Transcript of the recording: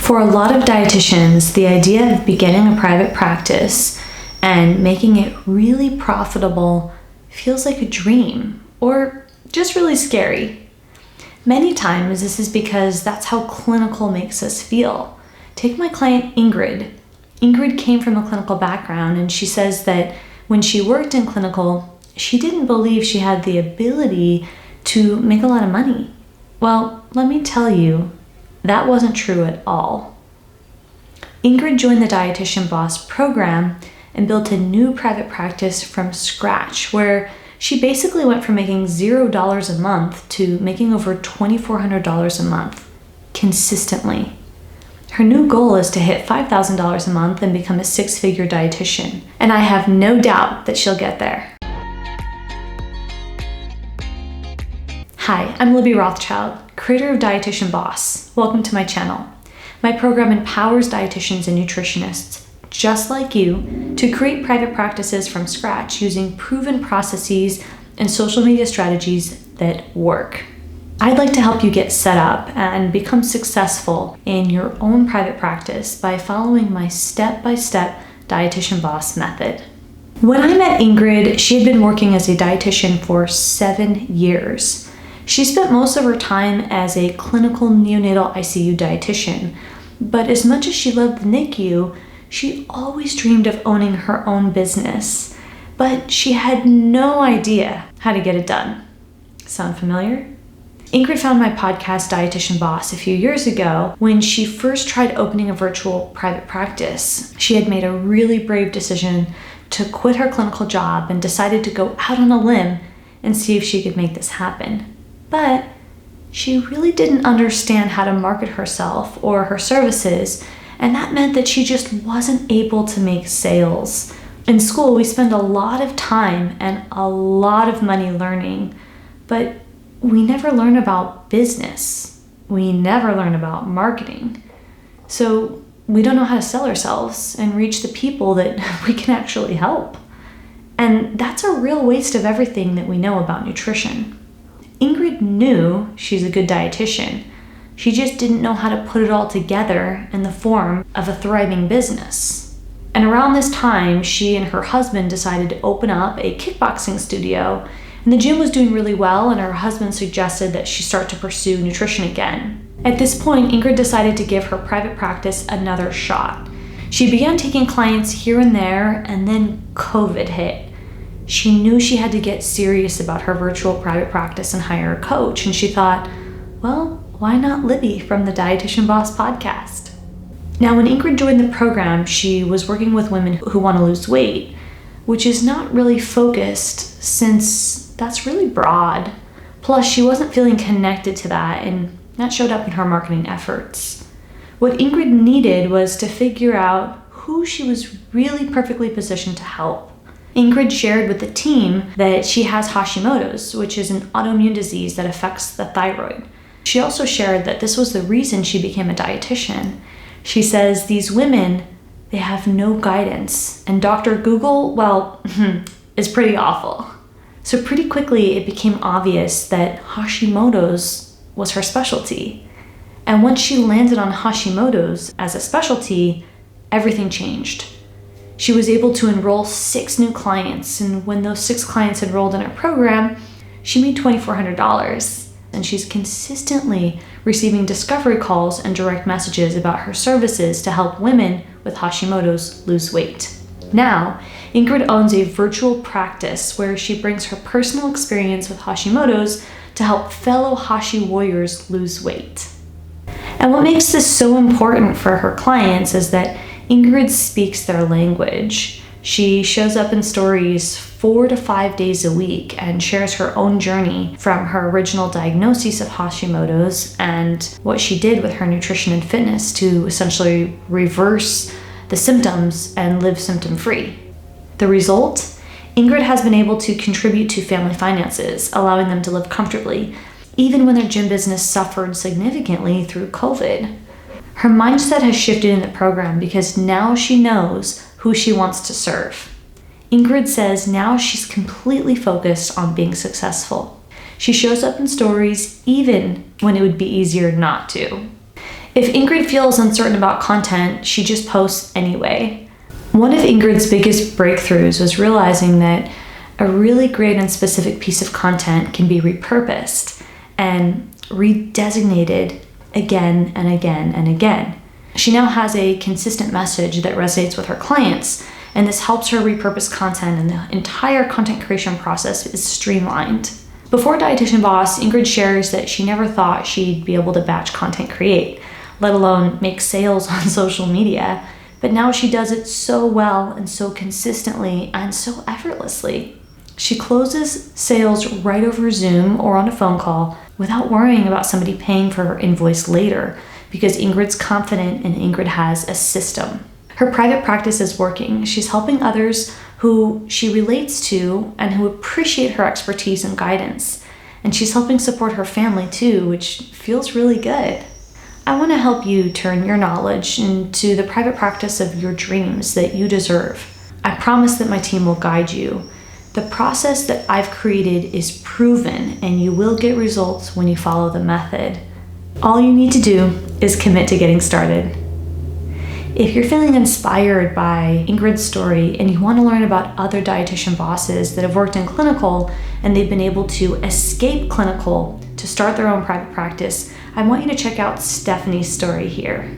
For a lot of dietitians, the idea of beginning a private practice and making it really profitable feels like a dream or just really scary. Many times this is because that's how clinical makes us feel. Take my client Ingrid. Ingrid came from a clinical background, and she says that when she worked in clinical, she didn't believe she had the ability to make a lot of money. Well, let me tell you, that wasn't true at all. Ingrid joined the Dietitian Boss program and built a new private practice from scratch, where she basically went from making $0 a month to making over $2,400 a month consistently. Her new goal is to hit $5,000 a month and become a six-figure dietitian, and I have no doubt that she'll get there. Hi, I'm Libby Rothschild, creator of Dietitian Boss. Welcome to my channel. My program empowers dietitians and nutritionists, just like you, to create private practices from scratch using proven processes and social media strategies that work. I'd like to help you get set up and become successful in your own private practice by following my step-by-step Dietitian Boss method. When I met Ingrid, she had been working as a dietitian for 7 years. She spent most of her time as a clinical neonatal ICU dietitian, but as much as she loved the NICU, she always dreamed of owning her own business, but she had no idea how to get it done. Sound familiar? Ingrid found my podcast Dietitian Boss a few years ago when she first tried opening a virtual private practice. She had made a really brave decision to quit her clinical job and decided to go out on a limb and see if she could make this happen. But she really didn't understand how to market herself or her services, and that meant that she just wasn't able to make sales. In school, we spend a lot of time and a lot of money learning, but we never learn about business. We never learn about marketing. So we don't know how to sell ourselves and reach the people that we can actually help. And that's a real waste of everything that we know about nutrition. Ingrid knew she's a good dietitian. She just didn't know how to put it all together in the form of a thriving business. And around this time, she and her husband decided to open up a kickboxing studio, and the gym was doing really well, and her husband suggested that she start to pursue nutrition again. At this point, Ingrid decided to give her private practice another shot. She began taking clients here and there, and then COVID hit. She knew she had to get serious about her virtual private practice and hire a coach, and she thought, well, why not Libby from the Dietitian Boss podcast? Now, when Ingrid joined the program, she was working with women who want to lose weight, which is not really focused since that's really broad. Plus, she wasn't feeling connected to that, and that showed up in her marketing efforts. What Ingrid needed was to figure out who she was really perfectly positioned to help. Ingrid shared with the team that she has Hashimoto's, which is an autoimmune disease that affects the thyroid. She also shared that this was the reason she became a dietitian. She says these women, they have no guidance, and Dr. Google, well, is pretty awful. So pretty quickly it became obvious that Hashimoto's was her specialty. And once she landed on Hashimoto's as a specialty, everything changed. She was able to enroll 6 new clients, and when those 6 clients enrolled in her program, she made $2,400. And she's consistently receiving discovery calls and direct messages about her services to help women with Hashimoto's lose weight. Now, Ingrid owns a virtual practice where she brings her personal experience with Hashimoto's to help fellow Hashi warriors lose weight. And what makes this so important for her clients is that Ingrid speaks their language. She shows up in stories 4 to 5 days a week and shares her own journey from her original diagnosis of Hashimoto's and what she did with her nutrition and fitness to essentially reverse the symptoms and live symptom-free. The result? Ingrid has been able to contribute to family finances, allowing them to live comfortably, even when their gym business suffered significantly through COVID. Her mindset has shifted in the program because now she knows who she wants to serve. Ingrid says now she's completely focused on being successful. She shows up in stories even when it would be easier not to. If Ingrid feels uncertain about content, she just posts anyway. One of Ingrid's biggest breakthroughs was realizing that a really great and specific piece of content can be repurposed and redesignated again and again and again. She now has a consistent message that resonates with her clients, and this helps her repurpose content, and the entire content creation process is streamlined. Before Dietitian Boss, Ingrid shares that she never thought she'd be able to batch content create, let alone make sales on social media, but now she does it so well and so consistently and so effortlessly. She closes sales right over Zoom or on a phone call without worrying about somebody paying for her invoice later, because Ingrid's confident and Ingrid has a system. Her private practice is working. She's helping others who she relates to and who appreciate her expertise and guidance. And she's helping support her family too, which feels really good. I want to help you turn your knowledge into the private practice of your dreams that you deserve. I promise that my team will guide you. The process that I've created is proven, and you will get results when you follow the method. All you need to do is commit to getting started. If you're feeling inspired by Ingrid's story and you want to learn about other dietitian bosses that have worked in clinical and they've been able to escape clinical to start their own private practice, I want you to check out Stephanie's story here.